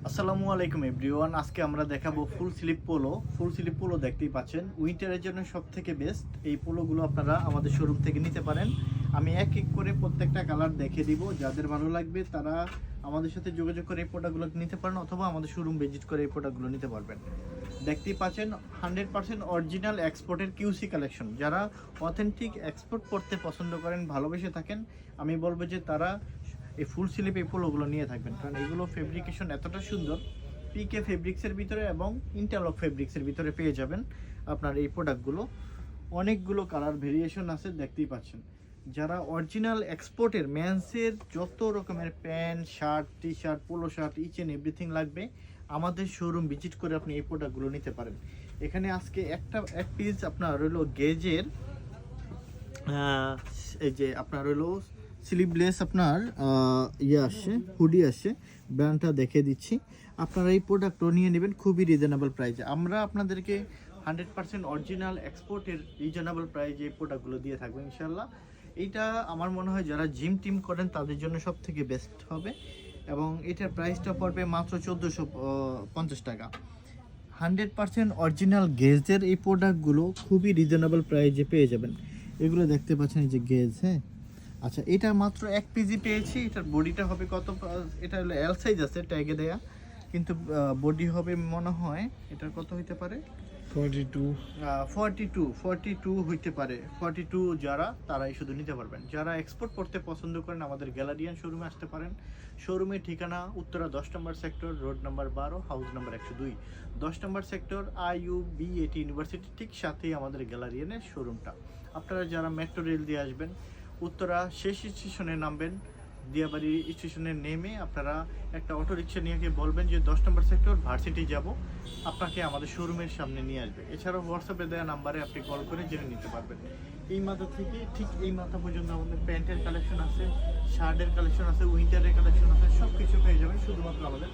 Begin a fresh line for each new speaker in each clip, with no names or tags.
আসসালামু আলাইকুম এভরিওয়ান। আজকে আমরা দেখাবো full sleeve polo. Full sleeve polo দেখতেই পাচ্ছেন, উইন্টারের জন্য সব থেকে বেস্ট। এই পোলোগুলো আপনারা আমাদের শোরুম থেকে নিতে পারেন। আমি এক এক করে প্রত্যেকটা কালার দেখে দিব, যাদের ভালো লাগবে তারা আমাদের সাথে যোগাযোগ করে এই প্রোডাক্টগুলো নিতে পারেন, অথবা আমাদের শোরুম ভিজিট করে এই প্রোডাক্টগুলো নিতে পারবেন। দেখতেই পাচ্ছেন 100% অরিজিনাল এক্সপোর্টের কিউসি কালেকশন। যারা অথেন্টিক এক্সপোর্ট করতে পছন্দ করেন, ভালোবেসে থাকেন, আমি বলবো যে তারা এই ফুল স্লিপ এই পোলোগুলো নিয়ে থাকবেন, কারণ এগুলো ফেব্রিকেশন এতটা সুন্দর। পিকে ফেব্রিক্সের ভিতরে এবং ইন্টারলক ফেব্রিক্সের ভিতরে পেয়ে যাবেন আপনার এই প্রোডাক্টগুলো। অনেকগুলো কালার ভেরিয়েশন আছে, দেখতেই পাচ্ছেন। যারা অরিজিনাল এক্সপোর্টের মেন্সের যত রকমের pant, shirt, T shirt, polo shirt, each and everything লাগবে, আমাদের শোরুম ভিজিট করে আপনি এই প্রোডাক্টগুলো নিতে পারেন। এখানে আজকে এক পিস আপনার রইলো গেজের, এই যে আপনার হলো স্লিভলেস আপনার আসছে, হুডি আসছে। ব্র্যান্ডটা দেখে দিচ্ছি, আপনারা এই প্রোডাক্টও নিয়ে নেবেন খুবই রিজনেবল প্রাইসে। আমরা আপনাদেরকে 100% অরিজিনাল এক্সপোর্টের রিজনেবল প্রাইসে এই প্রোডাক্টগুলো দিয়ে থাকবো ইনশাল্লাহ। এইটা আমার মনে হয় যারা জিম টিম করেন তাদের জন্য সব থেকে বেস্ট হবে, এবং এটার প্রাইসটা পড়বে মাত্র 1450 টাকা। 100% অরিজিনাল গেজের এই প্রোডাক্টগুলো খুবই রিজনেবল প্রাইসে পেয়ে যাবেন। এগুলো দেখতে পাচ্ছেন, এই যে গেজ। হ্যাঁ, আচ্ছা, এটা মাত্র 1 পিজি পেয়েছি। এটার বডিটা হবে কত? এটা হলো এল সাইজ আছে ট্যাগে দেয়া, কিন্তু বডি হবে মনে হয় এটার কত হইতে পারে, 42 হইতে পারে। 42 যারা, তারাই শুধু নিতে পারবেন। যারা এক্সপোর্ট করতে পছন্দ করেন আমাদের গ্যালারিয়ান শোরুমে আসতে পারেন। শোরুমের ঠিকানা উত্তরা 10 নম্বর sector, road number 12, house number 102। 10 নম্বর সেক্টর IUB80 ইউনিভার্সিটি ঠিক সাথেই আমাদের গ্যালারিয়ানের শোরুমটা। আপনারা যারা মেট্রো রেল দিয়ে আসবেন, উত্তরা শেষ স্টেশনে নামবেন, দিয়াবাড়ি স্টেশনে নেমে আপনারা একটা অটো রিক্সা নিয়ে গিয়ে বলবেন যে 10 নম্বর সেক্টর ভার্সিটি যাব, আপনাকে আমাদের শোরুমের সামনে নিয়ে আসবে। এছাড়াও হোয়াটসঅ্যাপে দেওয়া নাম্বারে আপনি কল করে জেনে নিতে পারবেন। এই মাথা থেকে ঠিক এই মাথা পর্যন্ত আমাদের প্যান্টের কালেকশন আছে, শার্টের কালেকশন আছে, উইন্টারের কালেকশন আছে, সব কিছু পেয়ে যাবেন শুধুমাত্র আমাদের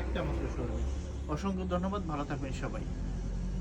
একটা মাত্র শোরুমে। অসংখ্য ধন্যবাদ, ভালো থাকবেন সবাই।